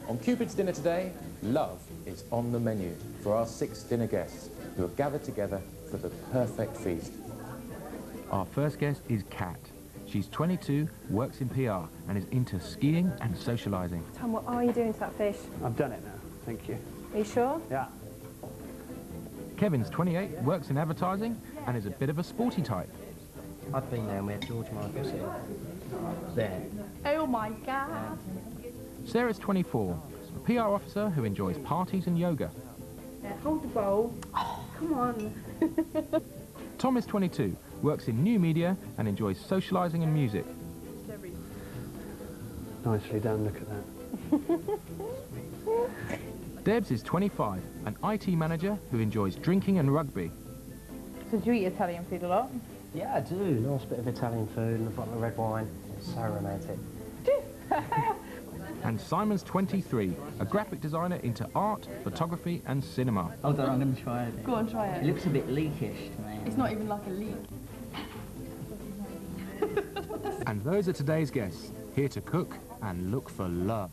On Cupid's Dinner today, love is on the menu for our 6 dinner guests who are gathered together for the perfect feast. Our first guest is Kat. She's 22, works in PR and is into skiing and socialising. Tom, what are you doing to that fish? I've done it now, thank you. Are you sure? Yeah. Kevin's 28, works in advertising and is a bit of a sporty type. I've been there and we had George Michael sitting there. Oh my God. Sarah's 24, a PR officer who enjoys parties and yoga. Yeah, hold the bowl. Oh, come on. Tom is 22, works in new media and enjoys socialising and music. Nicely done, look at that. Debs is 25, an IT manager who enjoys drinking and rugby. So do you eat Italian food a lot? Yeah, I do. Nice bit of Italian food and a bottle of red wine. It's so romantic. And Simon's 23, a graphic designer into art, photography and cinema. Hold on, let me try it. Go on, try it. It looks a bit leakish to me. It's not even like a leek. And those are today's guests, here to cook and look for love.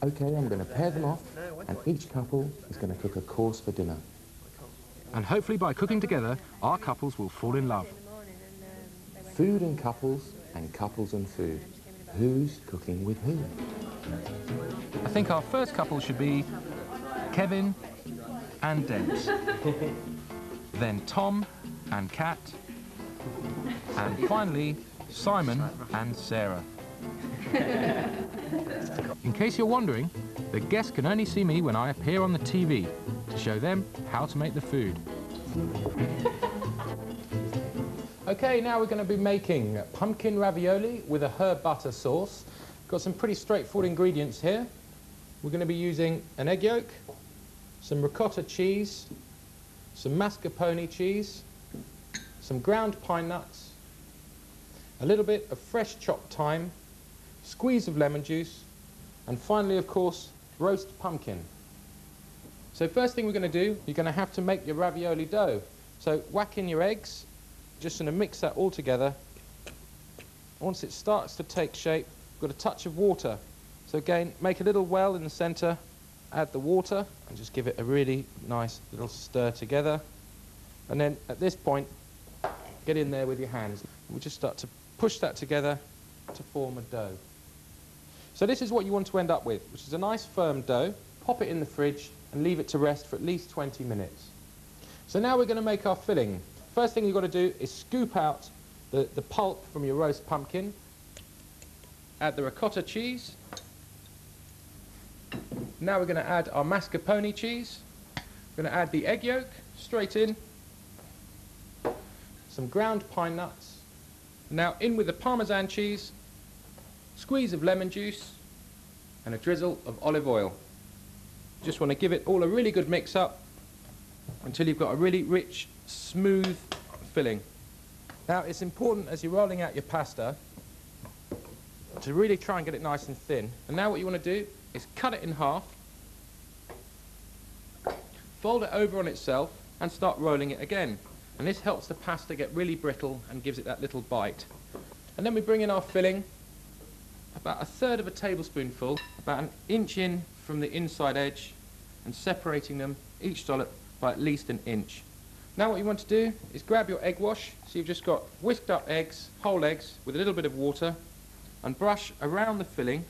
Okay, I'm going to pair them off, and each couple is going to cook a course for dinner. And hopefully by cooking together, our couples will fall in love. Food and couples and food. Who's cooking with who? I think our first couple should be Kevin and Debs. Then Tom and Kat. And finally, Simon and Sarah. In case you're wondering, the guests can only see me when I appear on the TV to show them how to make the food. Okay, now we're going to be making pumpkin ravioli with a herb butter sauce. Got some pretty straightforward ingredients here. We're going to be using an egg yolk, some ricotta cheese, some mascarpone cheese, some ground pine nuts, a little bit of fresh chopped thyme, squeeze of lemon juice, and finally, of course, roast pumpkin. So first thing we're going to do, you're going to have to make your ravioli dough. So whack in your eggs, just going to mix that all together. Once it starts to take shape, we've got a touch of water. So again, make a little well in the centre, add the water, and just give it a really nice little stir together. And then at this point, get in there with your hands. We'll just start to push that together to form a dough. So this is what you want to end up with, which is a nice firm dough. Pop it in the fridge and leave it to rest for at least 20 minutes. So now we're going to make our filling. First thing you've got to do is scoop out the pulp from your roast pumpkin. Add the ricotta cheese. Now we're going to add our mascarpone cheese. We're going to add the egg yolk straight in. Some ground pine nuts. Now in with the Parmesan cheese, squeeze of lemon juice, and a drizzle of olive oil. Just want to give it all a really good mix up until you've got a really rich, smooth filling. Now it's important as you're rolling out your pasta to really try and get it nice and thin. And now what you want to do is cut it in half, fold it over on itself and start rolling it again. And this helps the pasta get really brittle and gives it that little bite. And then we bring in our filling, about 1/3 of a tablespoonful, about an inch in from the inside edge, and separating them, each dollop, by at least an inch. Now what you want to do is grab your egg wash, so you've just got whisked up eggs, whole eggs, with a little bit of water, and brush around the filling.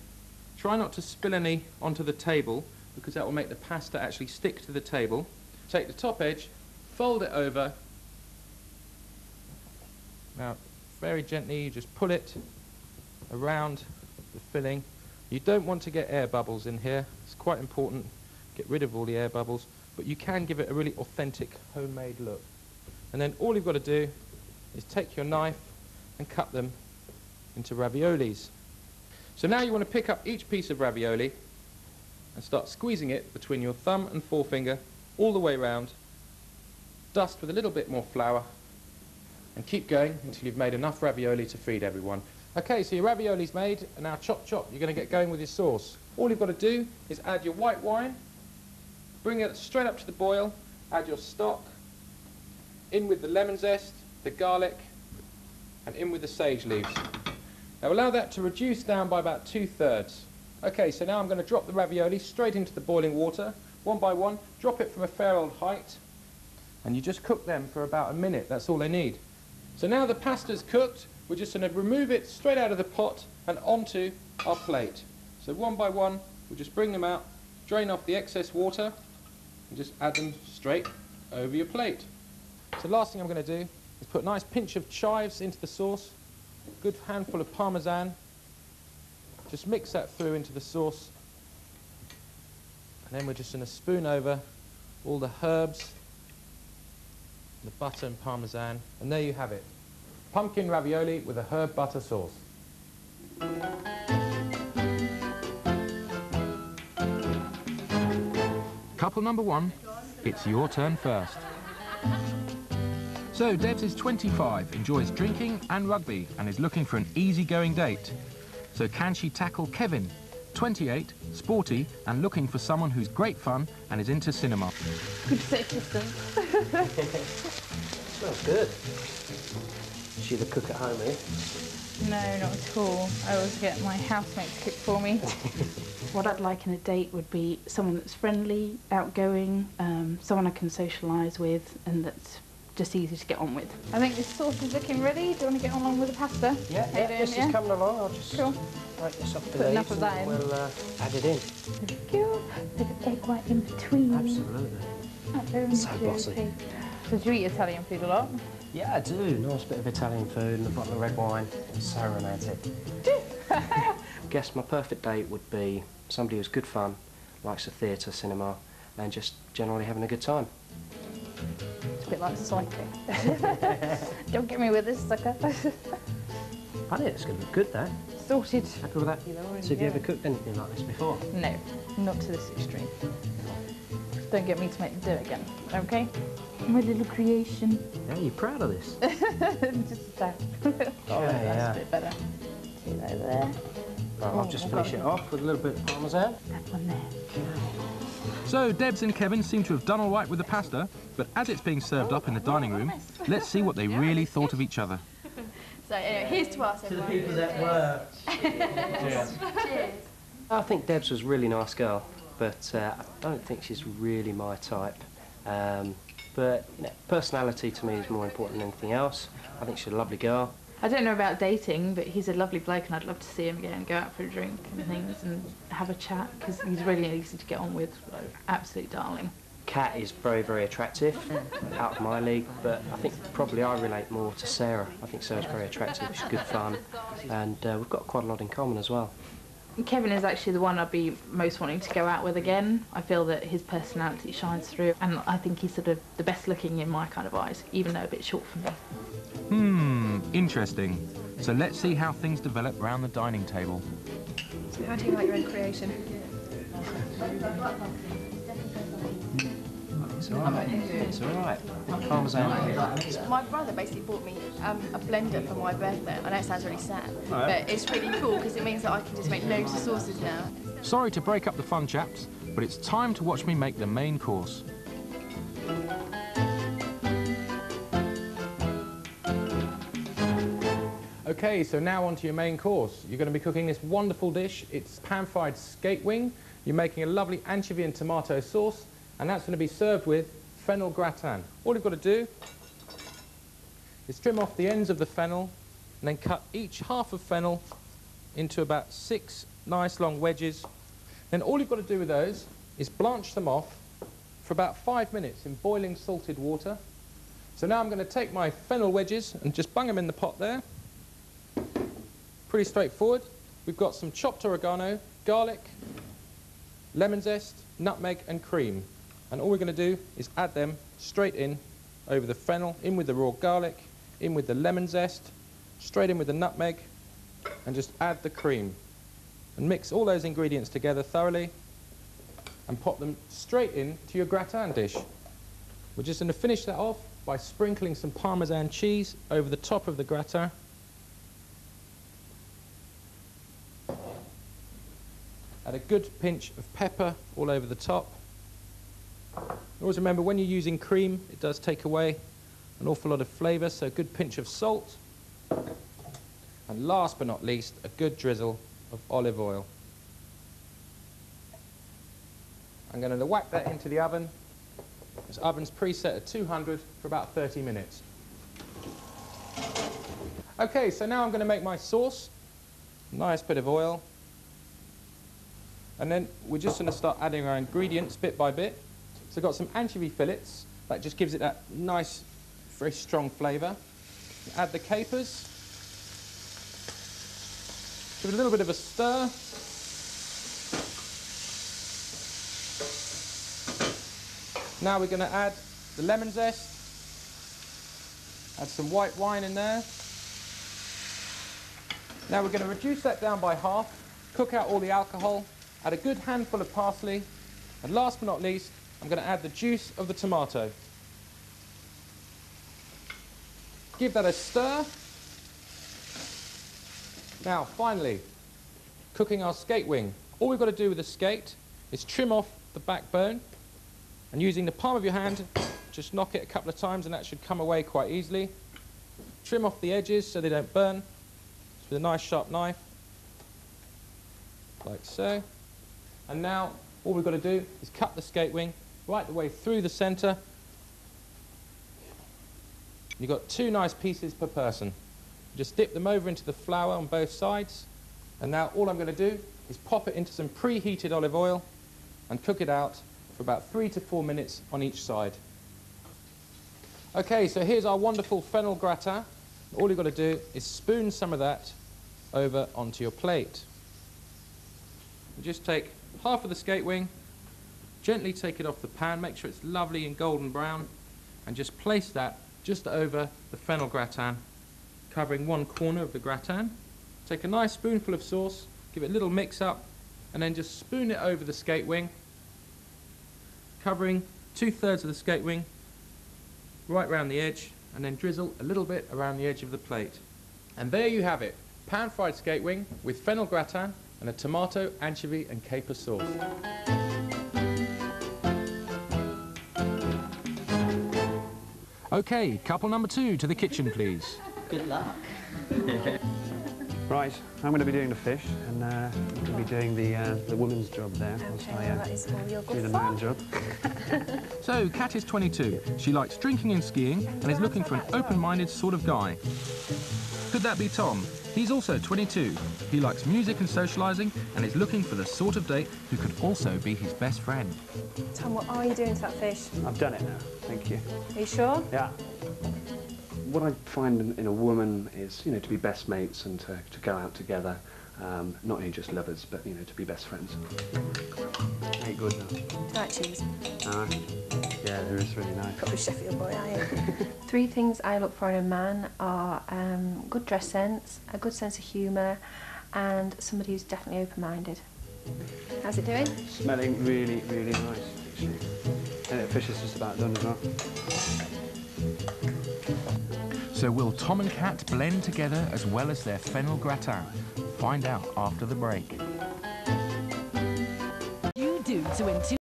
Try not to spill any onto the table, because that will make the pasta actually stick to the table. Take the top edge, fold it over. Now, very gently, you just pull it around the filling. You don't want to get air bubbles in here. It's quite important. Get rid of all the air bubbles, but you can give it a really authentic homemade look. And then all you've got to do is take your knife and cut them into raviolis. So now you want to pick up each piece of ravioli and start squeezing it between your thumb and forefinger all the way around. Dust with a little bit more flour and keep going until you've made enough ravioli to feed everyone. Okay, so your ravioli's made, and now chop chop, you're going to get going with your sauce. All you've got to do is add your white wine, bring it straight up to the boil, add your stock, in with the lemon zest, the garlic, and in with the sage leaves. Now allow that to reduce down by about 2/3. Okay, so now I'm going to drop the ravioli straight into the boiling water, one by one, drop it from a fair old height, and you just cook them for about a minute, that's all they need. So now the pasta's cooked, we're just going to remove it straight out of the pot and onto our plate. So one by one, we'll just bring them out, drain off the excess water, and just add them straight over your plate. So the last thing I'm going to do is put a nice pinch of chives into the sauce, a good handful of parmesan, just mix that through into the sauce, and then we're just going to spoon over all the herbs, the butter and parmesan, and there you have it. Pumpkin ravioli with a herb butter sauce. Couple number 1, it's your turn first. So Debs is 25, enjoys drinking and rugby, and is looking for an easygoing date. So can she tackle Kevin, 28, sporty, and looking for someone who's great fun and is into cinema? Good safe distance. Smells good. Is she the cook at home, eh? No, not at all. I always get my housemate to cook for me. What I'd like in a date would be someone that's friendly, outgoing, someone I can socialise with, and that's just easy to get on with. I think this sauce is looking ready. Do you want to get along with the pasta? Yeah, How you doing, this is coming along. I'll just Cool. break this up to Put enough these of that and in. we'll add it in. There we go. Bit of egg white in between. Absolutely. So bossy. So do you eat Italian food a lot? Yeah, I do. Nice bit of Italian food and a bottle of red wine. It's so romantic. Guess my perfect date would be somebody who's good fun, likes the theatre, cinema, and just generally having a good time. It's a bit like cycling. Don't get me with this, sucker. I think it's going to be good, that. Sorted. Happy with that? So have you ever cooked anything like this before? No, not to this extreme. Don't get me to make them do it again, okay? My little creation. Yeah, you're proud of this? Just that. Oh, yeah. That's a bit better. See that there? Right, I'll just finish it off with a little bit of parmesan. That one there. So Debs and Kevin seem to have done all right with the pasta, but as it's being served up in the dining room, let's see what they really thought of each other. So anyway, here's to us, everyone. To the people that were. Cheers. Cheers. I think Debs was a really nice girl, but I don't think she's really my type. But you know, personality to me is more important than anything else. I think she's a lovely girl. I don't know about dating, but he's a lovely bloke and I'd love to see him again, go out for a drink and things and have a chat, because he's really easy to get on with, absolute darling. Kat is very, very attractive, out of my league, but I think probably I relate more to Sarah. I think Sarah's very attractive, she's good fun, and we've got quite a lot in common as well. Kevin is actually the one I'd be most wanting to go out with again. I feel that his personality shines through, and I think he's sort of the best looking in my kind of eyes, even though a bit short for me. Interesting. So let's see how things develop round the dining table. So how do you like your own creation? It's all right. It's all right. Parmesan. My brother basically bought me a blender for my birthday. I know it sounds really sad, but it's really cool because it means that I can just make loads of sauces now. Sorry to break up the fun, chaps, but it's time to watch me make the main course. Okay, so now on to your main course. You're going to be cooking this wonderful dish. It's pan-fried skate wing. You're making a lovely anchovy and tomato sauce, and that's going to be served with fennel gratin. All you've got to do is trim off the ends of the fennel and then cut each half of fennel into about 6 nice long wedges. Then all you've got to do with those is blanch them off for about 5 minutes in boiling salted water. So now I'm going to take my fennel wedges and just bung them in the pot there. Pretty straightforward. We've got some chopped oregano, garlic, lemon zest, nutmeg and cream. And all we're going to do is add them straight in over the fennel, in with the raw garlic, in with the lemon zest, straight in with the nutmeg, and just add the cream. And mix all those ingredients together thoroughly and pop them straight in to your gratin dish. We're just going to finish that off by sprinkling some Parmesan cheese over the top of the gratin. Add a good pinch of pepper all over the top. Always remember, when you're using cream, it does take away an awful lot of flavour, so a good pinch of salt. And last but not least, a good drizzle of olive oil. I'm going to whack that into the oven. This oven's preset at 200 for about 30 minutes. Okay, so now I'm going to make my sauce. Nice bit of oil. And then we're just going to start adding our ingredients bit by bit. So I've got some anchovy fillets. That just gives it that nice, very strong flavour. Add the capers. Give it a little bit of a stir. Now we're going to add the lemon zest. Add some white wine in there. Now we're going to reduce that down by half, cook out all the alcohol, add a good handful of parsley, and last but not least, I'm going to add the juice of the tomato. Give that a stir. Now, finally, cooking our skate wing. All we've got to do with the skate is trim off the backbone, and using the palm of your hand, just knock it a couple of times and that should come away quite easily. Trim off the edges so they don't burn, just with a nice sharp knife, like so. And now, all we've got to do is cut the skate wing right the way through the centre. You've got 2 nice pieces per person. Just dip them over into the flour on both sides. And now all I'm going to do is pop it into some preheated olive oil and cook it out for about 3 to 4 minutes on each side. Okay, so here's our wonderful fennel gratin. All you've got to do is spoon some of that over onto your plate. You just take half of the skate wing, gently take it off the pan, make sure it's lovely and golden brown, and just place that just over the fennel gratin, covering one corner of the gratin. Take a nice spoonful of sauce, give it a little mix up, and then just spoon it over the skate wing, covering 2/3 of the skate wing right round the edge, and then drizzle a little bit around the edge of the plate. And there you have it, pan-fried skate wing with fennel gratin and a tomato, anchovy and caper sauce. Okay, couple number 2 to the kitchen, please. Good luck. Right, I'm going to be doing the fish, and I'm going to be doing the woman's job there. Okay, well, that is all you're do good the for. man job. So, Kat is 22. She likes drinking and skiing and is looking for an open-minded sort of guy. Could that be Tom? He's also 22. He likes music and socialising and is looking for the sort of date who could also be his best friend. Tom, what are you doing to that fish? I've done it now, thank you. Are you sure? Yeah. What I find in a woman is, you know, to be best mates and to go out together, not only just lovers, but, you know, to be best friends. Ain't good now. Do you like cheese? Yeah, they're just really nice. Probably Sheffield boy, are you? 3 things I look for in a man are good dress sense, a good sense of humour, and somebody who's definitely open-minded. How's it doing? Smelling really, really nice, actually. And the fish is just about done as well. So will Tom and Kat blend together as well as their fennel gratin? Find out after the break. You do to win 2